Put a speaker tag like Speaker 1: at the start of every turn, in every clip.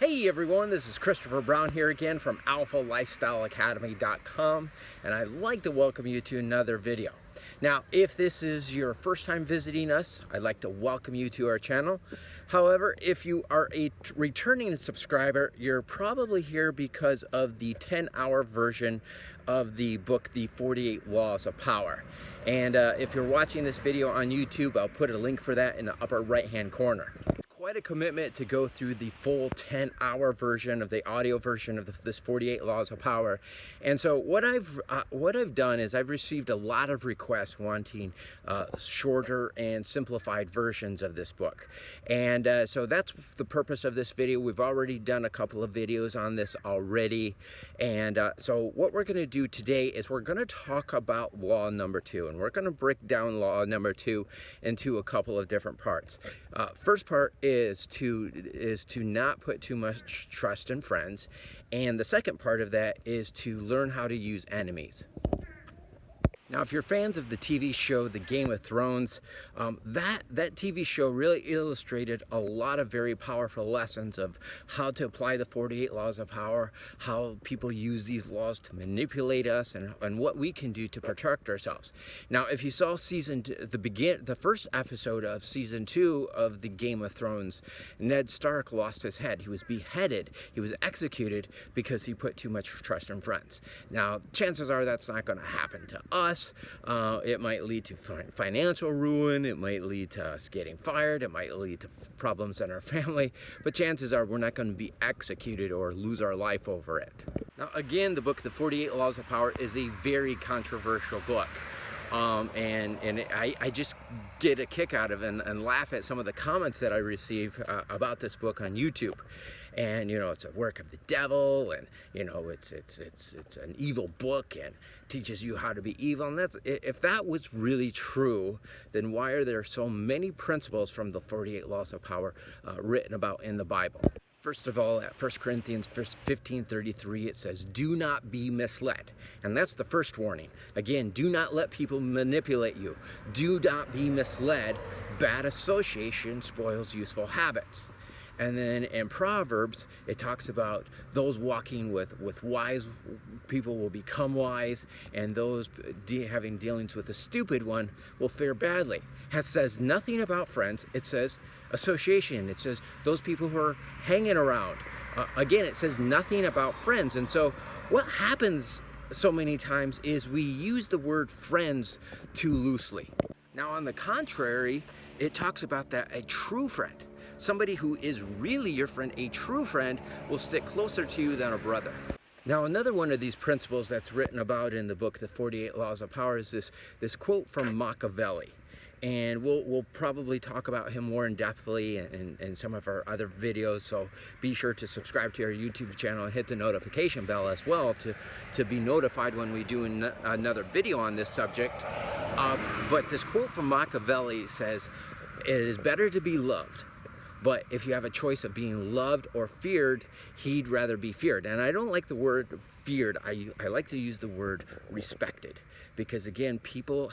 Speaker 1: Hey everyone, this is Christopher Brown here again from alphalifestyleacademy.com, and I'd like to welcome you to another video. Now, if this is your first time visiting us, I'd like to welcome you to our channel. However, if you are a returning subscriber, you're probably here because of the 10-hour version of the book, The 48 Laws of Power. And if you're watching this video on YouTube, I'll put a link for that in the upper right-hand corner. Quite a commitment to go through the full 10-hour version of the audio version of this 48 Laws of Power. And so what I've done is I've received a lot of requests wanting shorter and simplified versions of this book. And so that's the purpose of this video. We've already done a couple of videos on this already. And so what we're going to do today is we're going to talk about law number 2. And we're going to break down law number 2 into a couple of different parts. First part is to not put too much trust in friends, and the second part of that is to learn how to use enemies. Now, if you're fans of the TV show The Game of Thrones, that TV show really illustrated a lot of very powerful lessons of how to apply the 48 Laws of Power, how people use these laws to manipulate us, and what we can do to protect ourselves. Now, if you saw the first episode of season 2 of The Game of Thrones, Ned Stark lost his head. He was beheaded. He was executed because he put too much trust in friends. Now, chances are that's not going to happen to us. It might lead to financial ruin, it might lead to us getting fired, it might lead to problems in our family, but chances are we're not going to be executed or lose our life over it. Now again, the book The 48 Laws of Power is a very controversial book. I just get a kick out of it and laugh at some of the comments that I receive about this book on YouTube. And you know, it's a work of the devil, and you know, it's an evil book and teaches you how to be evil. And if that was really true, then why are there so many principles from the 48 Laws of Power written about in the Bible? First of all, at 1 Corinthians 15:33, it says, "Do not be misled." And that's the first warning. Again, do not let people manipulate you. Do not be misled. Bad association spoils useful habits. And then in Proverbs, it talks about those walking with wise people will become wise, and those having dealings with the stupid one will fare badly. It says nothing about friends. It says association. It says those people who are hanging around. Again, it says nothing about friends. And so what happens so many times is we use the word friends too loosely. Now, on the contrary, it talks about that a true friend, somebody who is really your friend, a true friend, will stick closer to you than a brother. Now, another one of these principles that's written about in the book, The 48 Laws of Power, is this quote from Machiavelli. And we'll probably talk about him more in depthly in some of our other videos, so be sure to subscribe to our YouTube channel and hit the notification bell as well to be notified when we do another video on this subject. But this quote from Machiavelli says, "It is better to be loved, but if you have a choice of being loved or feared, he'd rather be feared." And I don't like the word feared. I like to use the word respected, because again, people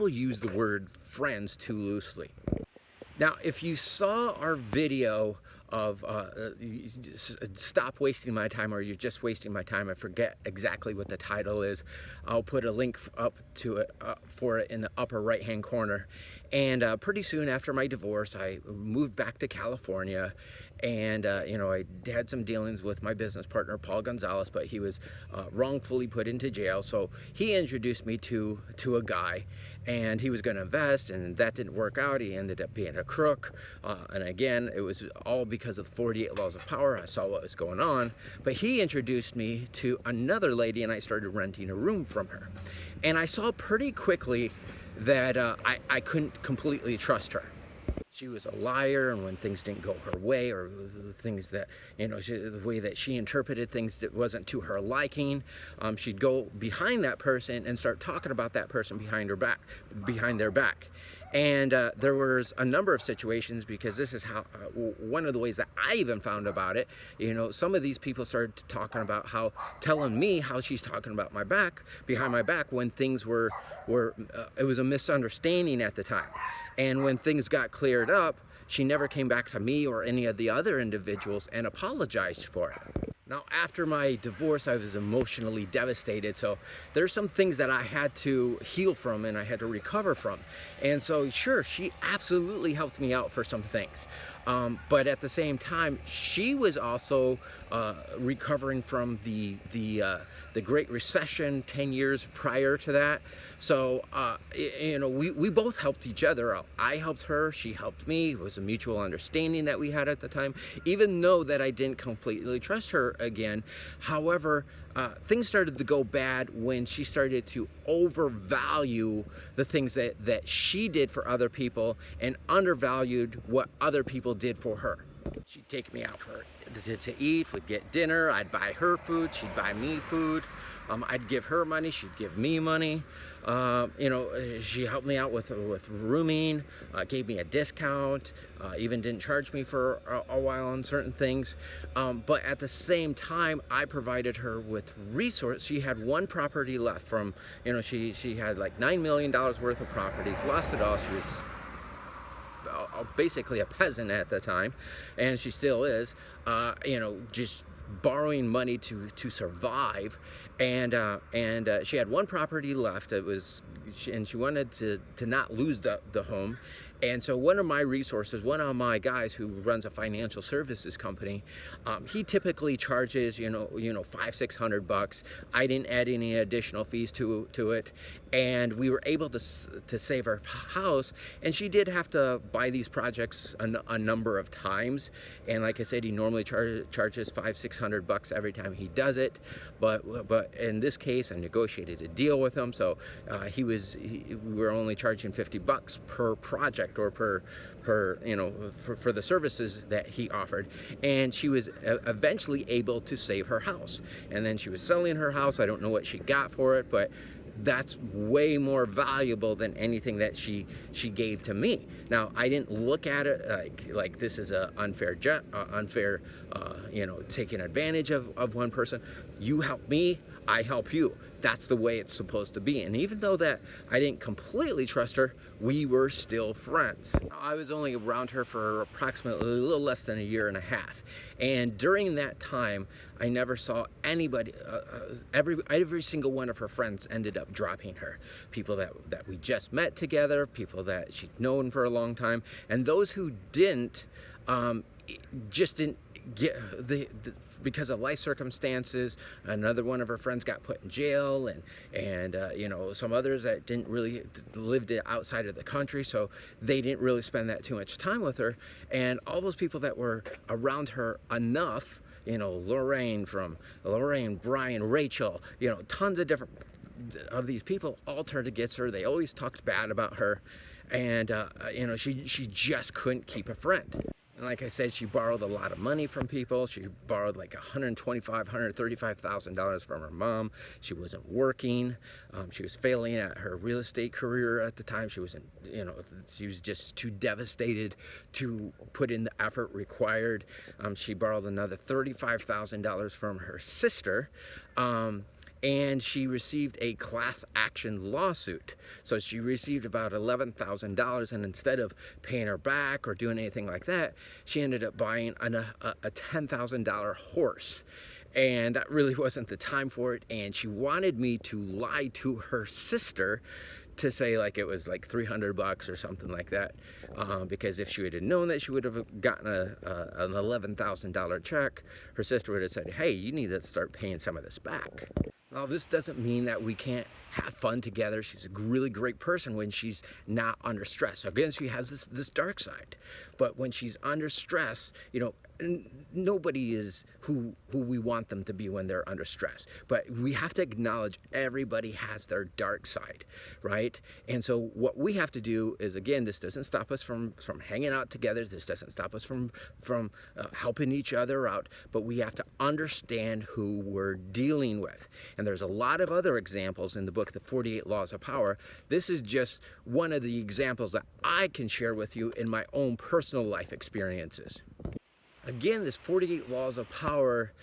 Speaker 1: use the word friends too loosely. Now, if you saw our video of Stop Wasting My Time, or You're Just Wasting My Time, I forget exactly what the title is. I'll put a link up to it for it in the upper right hand corner. And pretty soon after my divorce, I moved back to California, and you know, I had some dealings with my business partner Paul Gonzalez, but he was wrongfully put into jail. So he introduced me to a guy, and he was going to invest, and that didn't work out. He ended up being a crook, and again, it was all because of the 48 Laws of Power. I saw what was going on, but he introduced me to another lady, and I started renting a room from her. And I saw pretty quickly that I couldn't completely trust her. She was a liar, and when things didn't go her way, or the things that, you know, the way that she interpreted things that wasn't to her liking, she'd go behind that person and start talking about that person behind their back. And there was a number of situations, because this is how one of the ways that I even found about it. You know, some of these people started talking about telling me how she's talking about my back, behind my back, when things it was a misunderstanding at the time. And when things got cleared up, she never came back to me or any of the other individuals and apologized for it. Now, after my divorce, I was emotionally devastated, so there's some things that I had to heal from and I had to recover from. And so, sure, she absolutely helped me out for some things. But at the same time, she was also recovering from the Great Recession 10 years prior to that. So, we both helped each other out. I helped her, she helped me. It was a mutual understanding that we had at the time, even though that I didn't completely trust her again. However, things started to go bad when she started to overvalue the things that she did for other people and undervalued what other people did for her. She'd take me out to eat, we'd get dinner, I'd buy her food, she'd buy me food. I'd give her money, she'd give me money. She helped me out with rooming, gave me a discount, even didn't charge me for a while on certain things. But at the same time, I provided her with resources. She had one property left from, she had like $9 million worth of properties, lost it all. She was basically a peasant at the time, and she still is, just borrowing money to survive, and she had one property left. And she wanted to not lose the home. And so one of my resources, one of my guys who runs a financial services company, he typically charges, $500-600. I didn't add any additional fees to it, and we were able to save our house. And she did have to buy these projects a number of times. And like I said, he normally charges $500-600 every time he does it. But in this case, I negotiated a deal with him, so we were only charging $50 per project, or per for the services that he offered. And she was eventually able to save her house. And then she was selling her house. I don't know what she got for it, but that's way more valuable than anything that she gave to me. Now, I didn't look at it like this is a unfair taking advantage of one person. You help me, I help you. That's the way it's supposed to be. And even though that I didn't completely trust her, we were still friends. I was only around her for approximately a little less than a year and a half. And during that time, I never saw anybody, every single one of her friends ended up dropping her. People that we just met together, people that she'd known for a long time, and those who didn't, just didn't get because of life circumstances. Another one of her friends got put in jail, and some others that didn't really lived outside of the country, so they didn't really spend that too much time with her. And all those people that were around her enough, Lorraine, Brian, Rachel, tons of different of these people all turned against her. They always talked bad about her, and she just couldn't keep a friend. And like I said, she borrowed a lot of money from people. She borrowed like $135,000 from her mom. She wasn't working. She was failing at her real estate career at the time. She wasn't, she was just too devastated to put in the effort required. She borrowed another $35,000 from her sister. And she received a class action lawsuit. So she received about $11,000, and instead of paying her back or doing anything like that, she ended up buying a $10,000 horse. And that really wasn't the time for it, and she wanted me to lie to her sister to say like it was like $300 or something like that, because if she would have known that, she would have gotten an $11,000 check. Her sister would have said, hey, you need to start paying some of this back. Now, this doesn't mean that we can't have fun together. She's a really great person when she's not under stress. Again, she has this dark side, but when she's under stress, nobody is who we want them to be when they're under stress. But we have to acknowledge everybody has their dark side, right? And so what we have to do is, again, this doesn't stop us from hanging out together. This doesn't stop us from helping each other out. But we have to understand who we're dealing with. And there's a lot of other examples in the book, The 48 Laws of Power. This is just one of the examples that I can share with you in my own personal life experiences. Again, this 48 Laws of Power,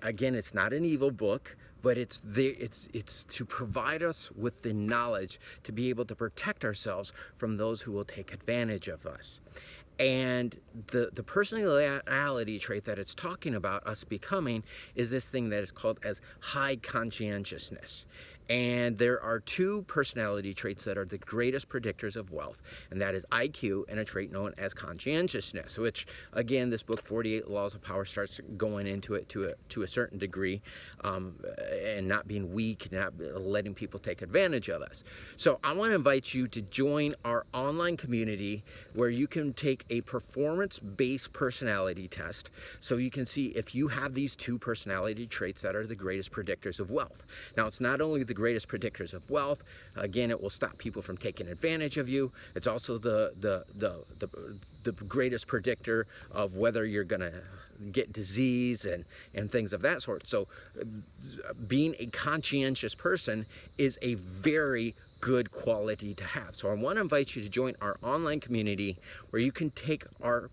Speaker 1: again, it's not an evil book, but it's to provide us with the knowledge to be able to protect ourselves from those who will take advantage of us. And the personality trait that it's talking about us becoming is this thing that is called as high conscientiousness. And there are two personality traits that are the greatest predictors of wealth, and that is IQ and a trait known as conscientiousness, which, again, this book, 48 Laws of Power, starts going into it to a certain degree, and not being weak, not letting people take advantage of us. So I want to invite you to join our online community where you can take a performance-based personality test so you can see if you have these two personality traits that are the greatest predictors of wealth. Now, it's not only the greatest predictors of wealth. Again, it will stop people from taking advantage of you. It's also the greatest predictor of whether you're going to get disease and things of that sort. So being a conscientious person is a very good quality to have. So I want to invite you to join our online community where you can take our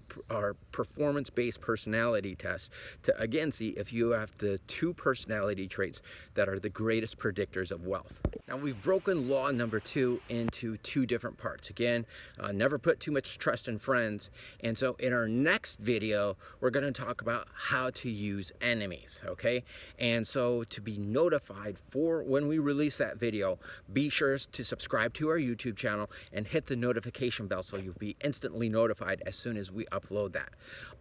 Speaker 1: performance-based personality test to, again, see if you have the two personality traits that are the greatest predictors of wealth. Now, we've broken law number 2 into 2 different parts. Again, never put too much trust in friends. And so in our next video, we're going to talk about how to use enemies, okay? And so to be notified for when we release that video, be sure to subscribe to our YouTube channel and hit the notification bell so you'll be instantly notified as soon as we upload that.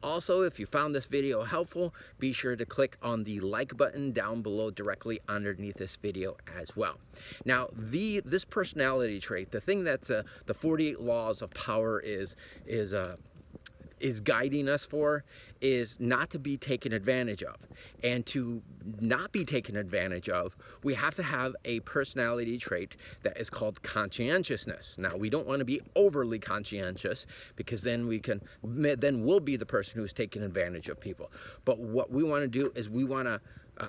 Speaker 1: Also, if you found this video helpful, be sure to click on the like button down below directly underneath this video as well. Now, this personality trait, the thing that the 48 Laws of Power is guiding us for, is not to be taken advantage of. And to not be taken advantage of, we have to have a personality trait that is called conscientiousness. Now, we don't want to be overly conscientious, because then we'll be the person who's taking advantage of people. But what we want to do is we want to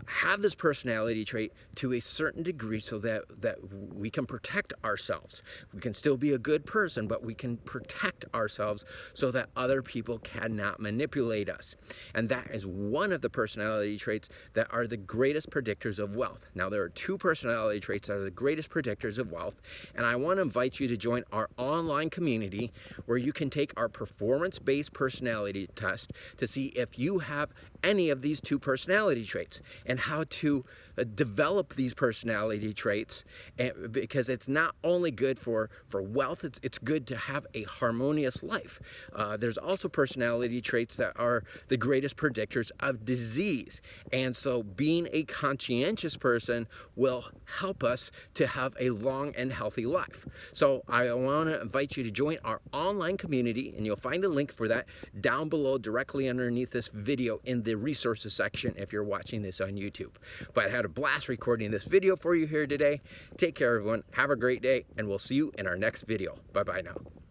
Speaker 1: have this personality trait to a certain degree so that we can protect ourselves. We can still be a good person, but we can protect ourselves so that other people cannot manipulate us. And that is one of the personality traits that are the greatest predictors of wealth. Now, there are 2 personality traits that are the greatest predictors of wealth, and I want to invite you to join our online community where you can take our performance-based personality test to see if you have any of these 2 personality traits and how to develop these personality traits, because it's not only good for wealth, it's good to have a harmonious life. There's also personality traits that are the greatest predictors of disease, and so being a conscientious person will help us to have a long and healthy life. So I want to invite you to join our online community, and you'll find a link for that down below directly underneath this video in the resources section if you're watching this on YouTube. But I had a blast recording this video for you here today. Take care, everyone. Have a great day, and we'll see you in our next video. Bye-bye now.